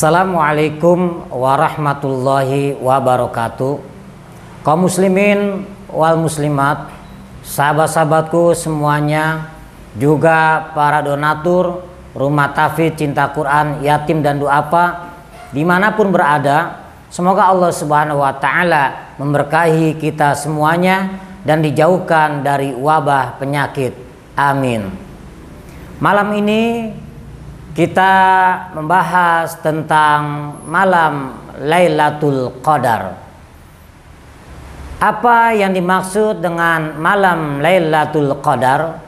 Assalamualaikum warahmatullahi wabarakatuh. Kaum muslimin wal muslimat, sahabat-sahabatku semuanya, juga para donatur Rumah Tahfidz Cinta Quran Yatim dan Duafa dimanapun berada, semoga Allah Subhanahu wa Ta'ala memberkahi kita semuanya dan dijauhkan dari wabah penyakit. Amin. Malam ini kita membahas tentang malam Lailatul Qadar. Apa yang dimaksud dengan malam Lailatul Qadar?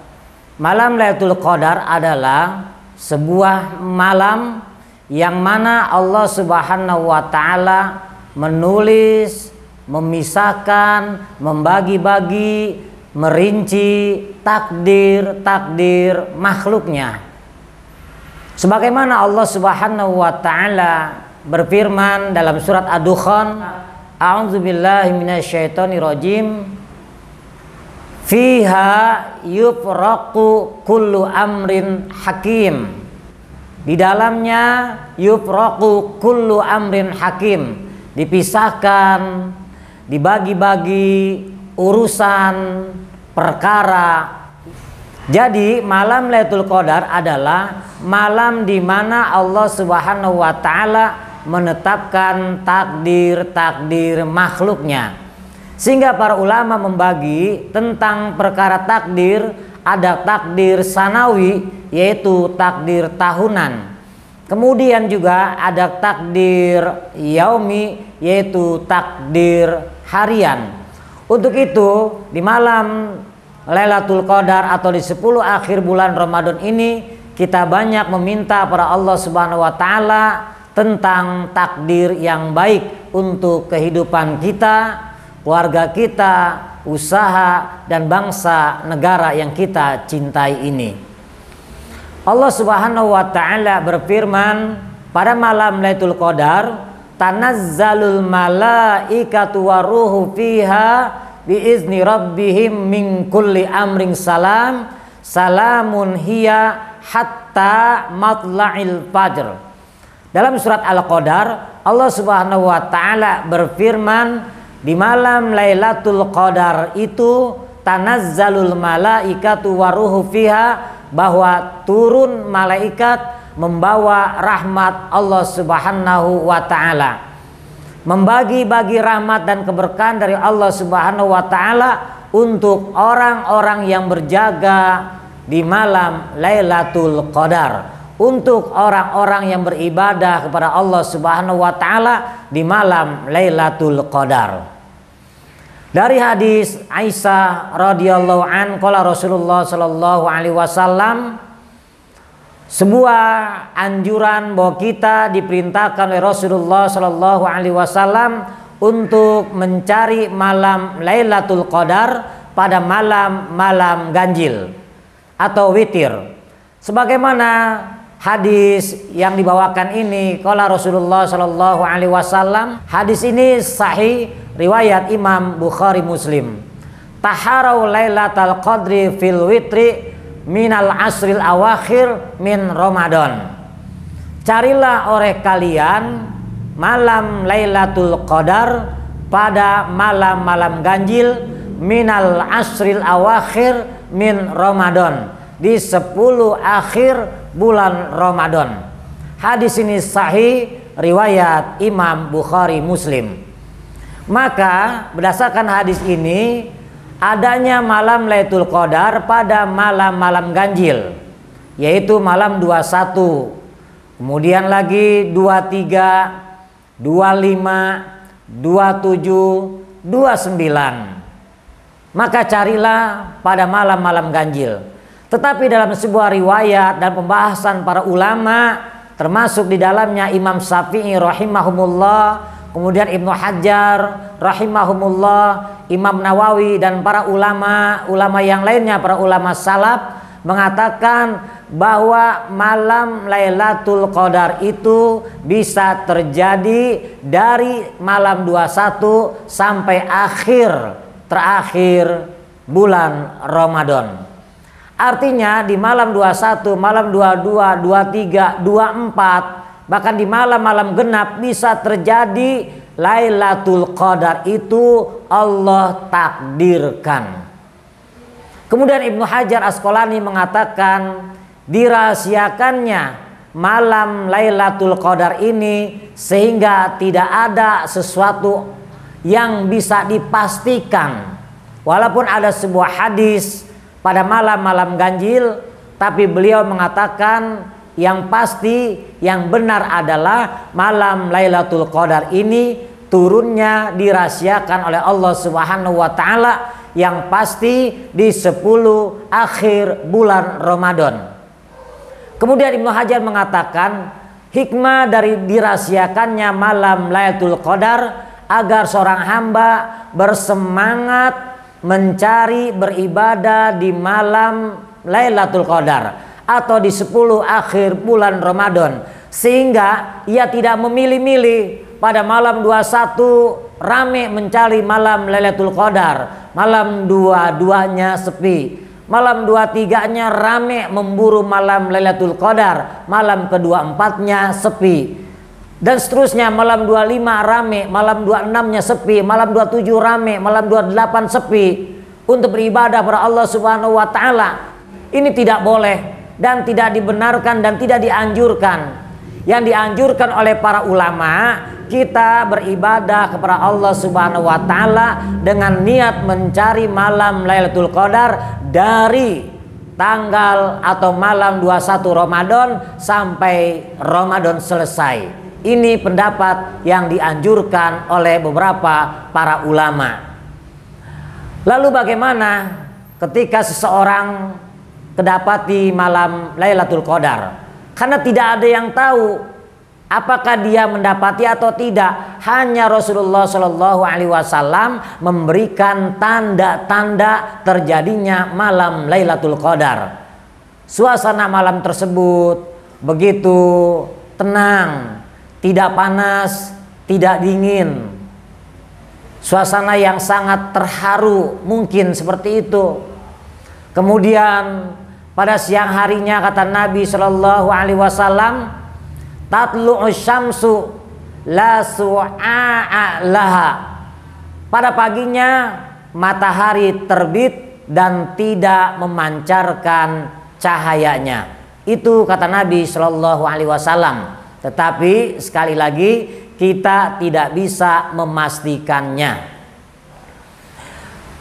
Malam Lailatul Qadar adalah sebuah malam yang mana Allah Subhanahu wa Ta'ala menulis, memisahkan, membagi-bagi, merinci takdir-takdir makhluknya. Sebagaimana Allah Subhanahu wa Ta'ala berfirman dalam surat Ad-Dukhan, A'udzubillahi minasyaitonirrajim, fiha yufraqu kullu amrin hakim. Di dalamnya yufraqu kullu amrin hakim, dipisahkan, dibagi-bagi urusan perkara. Jadi malam Lailatul Qadar adalah malam di mana Allah Subhanahu wa Ta'ala menetapkan takdir-takdir makhluknya. Sehingga para ulama membagi tentang perkara takdir, ada takdir sanawi yaitu takdir tahunan. Kemudian juga ada takdir yaumi yaitu takdir harian. Untuk itu di malam Lailatul Qadar atau di 10 akhir bulan Ramadan ini kita banyak meminta para Allah Subhanahu wa Ta'ala tentang takdir yang baik untuk kehidupan kita, keluarga kita, usaha dan bangsa negara yang kita cintai ini. Allah Subhanahu wa Ta'ala berfirman pada malam Lailatul Qadar, tanazzalul malaikatu waruhu fiha biizni rabbihim min kulli amrin salam salamun hiya hatta matla'il fajr. Dalam surat Al-Qadar Allah Subhanahu wa Ta'ala berfirman, di malam Lailatul Qadar itu tanazzalul malaikatu waruhu fiha, bahwa turun malaikat membawa rahmat Allah Subhanahu wa Ta'ala, membagi-bagi rahmat dan keberkahan dari Allah Subhanahu wa Ta'ala untuk orang-orang yang berjaga di malam Lailatul Qadar, untuk orang-orang yang beribadah kepada Allah Subhanahu wa Ta'ala di malam Lailatul Qadar. Dari hadis Aisyah radhiyallahu an, qala Rasulullah sallallahu alaihi wasallam, sebuah anjuran bahwa kita diperintahkan oleh Rasulullah sallallahu alaihi wasallam untuk mencari malam Lailatul Qadar pada malam-malam ganjil atau witir. Sebagaimana hadis yang dibawakan ini, qala Rasulullah sallallahu alaihi wasallam, hadis ini sahih riwayat Imam Bukhari Muslim. Taharau Lailatul Qadri fil witri minal asril awakhir min Ramadan. Carilah oleh kalian malam Lailatul Qadar pada malam-malam ganjil minal asril awakhir min Ramadan, di 10 akhir bulan Ramadan. Hadis ini sahih riwayat Imam Bukhari Muslim. Maka berdasarkan hadis ini, adanya malam Lailatul Qadar pada malam-malam ganjil, yaitu malam 21, kemudian lagi 23, 25, 27, 29. Maka carilah pada malam-malam ganjil. Tetapi dalam sebuah riwayat dan pembahasan para ulama, termasuk di dalamnya Imam Syafi'i rahimahumullah, kemudian Ibnu Hajar rahimahumullah, Imam Nawawi dan para ulama yang lainnya, para ulama salaf mengatakan bahwa malam Lailatul Qadar itu bisa terjadi dari malam 21 sampai terakhir bulan Ramadan. Artinya di malam 21, malam 22, 23, 24 bahkan di malam-malam genap bisa terjadi Lailatul Qadar, itu Allah takdirkan. Kemudian Ibnu Hajar Asqalani mengatakan dirahasiakannya malam Lailatul Qadar ini sehingga tidak ada sesuatu yang bisa dipastikan. Walaupun ada sebuah hadis pada malam-malam ganjil, tapi beliau mengatakan yang pasti, yang benar adalah malam Lailatul Qadar ini turunnya dirahasiakan oleh Allah Subhanahu wa taala, yang pasti di 10 akhir bulan Ramadan. Kemudian Ibnu Hajar mengatakan hikmah dari dirahasiakannya malam Lailatul Qadar agar seorang hamba bersemangat mencari beribadah di malam Lailatul Qadar atau di 10 akhir bulan Ramadan, sehingga ia tidak memilih-milih. Pada malam 21 rame mencari malam Lailatul Qadar, malam 22-nya sepi, malam 23-nya rame memburu malam Lailatul Qadar, malam ke-24-nya sepi, dan seterusnya. Malam 25 rame, malam 26-nya sepi, malam 27 rame, malam 28 sepi untuk beribadah kepada Allah Subhanahu wa taala. Ini tidak boleh dan tidak dibenarkan dan tidak dianjurkan. Yang dianjurkan oleh para ulama, kita beribadah kepada Allah Subhanahu wa taala dengan niat mencari malam Lailatul Qadar dari tanggal atau malam 21 Ramadan sampai Ramadan selesai. Ini pendapat yang dianjurkan oleh beberapa para ulama. Lalu bagaimana ketika seseorang kedapati malam Lailatul Qadar? Karena tidak ada yang tahu apakah dia mendapati atau tidak. Hanya Rasulullah Shallallahu Alaihi Wasallam memberikan tanda-tanda terjadinya malam Lailatul Qadar. Suasana malam tersebut begitu tenang, tidak panas, tidak dingin. Suasana yang sangat terharu, mungkin seperti itu. Kemudian pada siang harinya kata Nabi Shallallahu Alaihi Wasallam, tatlu'u syamsu la su'a'a laha. Pada paginya matahari terbit dan tidak memancarkan cahayanya. Itu kata Nabi Shallallahu Alaihi Wasallam. Tetapi sekali lagi kita tidak bisa memastikannya.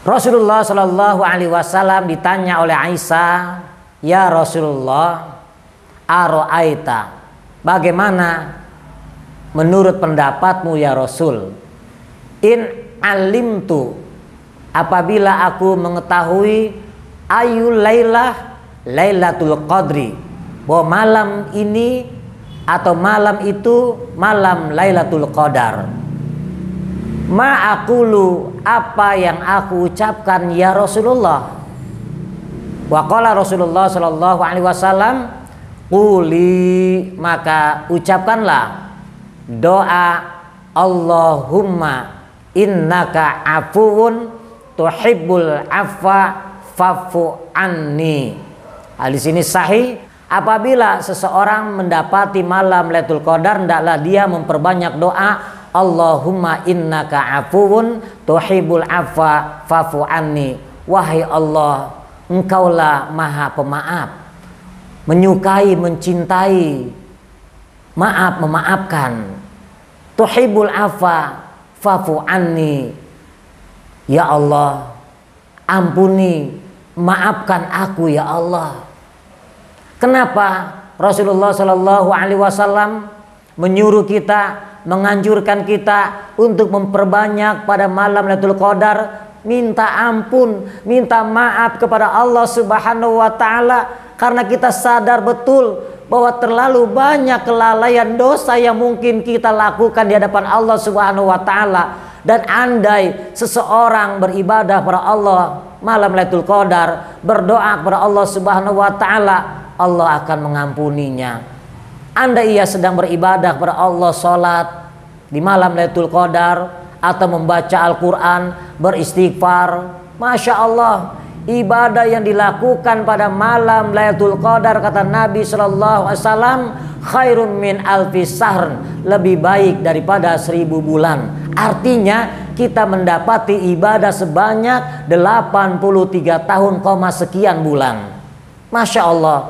Rasulullah Shallallahu Alaihi Wasallam ditanya oleh Aisyah, ya Rasulullah, aro'aita, bagaimana menurut pendapatmu ya Rasul, in alimtu, apabila aku mengetahui ayul lailah Lailatul Qadri, bahwa malam ini atau malam itu malam Lailatul Qadar, ma aqulu, apa yang aku ucapkan ya Rasulullah? Wa qala Rasulullah sallallahu alaihi wasallam, quli, maka ucapkanlah doa Allahumma innaka afuwun tuhibbul afwa fa'fu anni. Hadis ini sahih. Apabila seseorang mendapati malam Lailatul Qadar, hendaklah dia memperbanyak doa Allahumma innaka afuwun tuhibbul afwa fa'fu anni. Wahai Allah, Engkaulah Maha Pemaaf, menyukai, mencintai, maaf, memaafkan. Tuhibbul afwa fa'fu anni. Ya Allah, ampuni, maafkan aku ya Allah. Kenapa Rasulullah Shallallahu Alaihi Wasallam menyuruh kita, menganjurkan kita untuk memperbanyak pada malam Lailatul Qadar, minta ampun, minta maaf kepada Allah Subhanahu wa taala, karena kita sadar betul bahwa terlalu banyak kelalaian dosa yang mungkin kita lakukan di hadapan Allah Subhanahu wa taala. Dan andai seseorang beribadah kepada Allah malam Lailatul Qadar, berdoa kepada Allah Subhanahu wa taala, Allah akan mengampuninya. Andai ia sedang beribadah kepada Allah, sholat di malam Lailatul Qadar atau membaca Al-Quran, beristighfar, Masya Allah, ibadah yang dilakukan pada malam Lailatul Qadar, kata Nabi sallallahu alaihi wasallam, khairun min alfi sahr, lebih baik daripada 1000 bulan. Artinya kita mendapati ibadah sebanyak 83 tahun, sekian bulan. Masya Allah.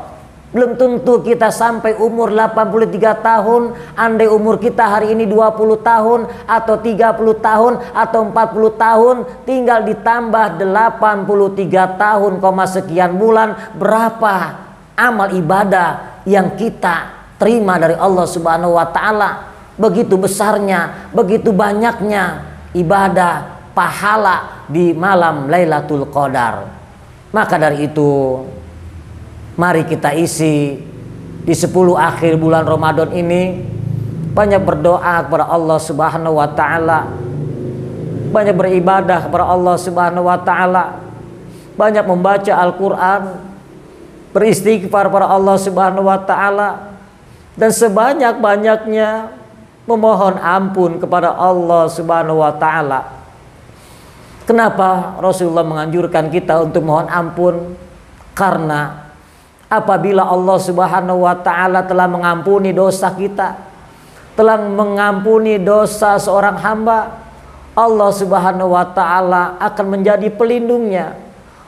Belum tentu kita sampai umur 83 tahun. Andai umur kita hari ini 20 tahun atau 30 tahun atau 40 tahun, tinggal ditambah 83 tahun, sekian bulan, berapa amal ibadah yang kita terima dari Allah Subhanahu wa taala. Begitu besarnya, begitu banyaknya ibadah pahala di malam Lailatul Qadar. Maka dari itu, mari kita isi di 10 akhir bulan Ramadan ini banyak berdoa kepada Allah Subhanahu wa taala, banyak beribadah kepada Allah Subhanahu wa taala, banyak membaca Al-Qur'an, beristighfar kepada Allah Subhanahu wa taala, dan sebanyak-banyaknya memohon ampun kepada Allah Subhanahu wa taala. Kenapa Rasulullah menganjurkan kita untuk mohon ampun? Karena apabila Allah Subhanahu wa taala telah mengampuni dosa kita, telah mengampuni dosa seorang hamba, Allah Subhanahu wa taala akan menjadi pelindungnya.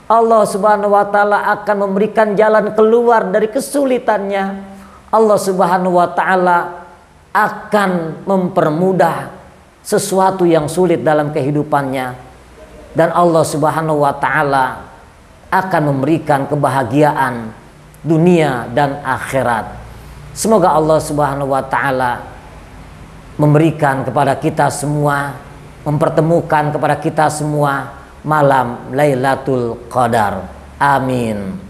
Allah Subhanahu wa taala akan memberikan jalan keluar dari kesulitannya. Allah Subhanahu wa taala akan mempermudah sesuatu yang sulit dalam kehidupannya, dan Allah Subhanahu wa taala akan memberikan kebahagiaan dunia dan akhirat. Semoga Allah Subhanahu wa taala memberikan kepada kita semua, mempertemukan kepada kita semua malam Lailatul Qadar. Amin.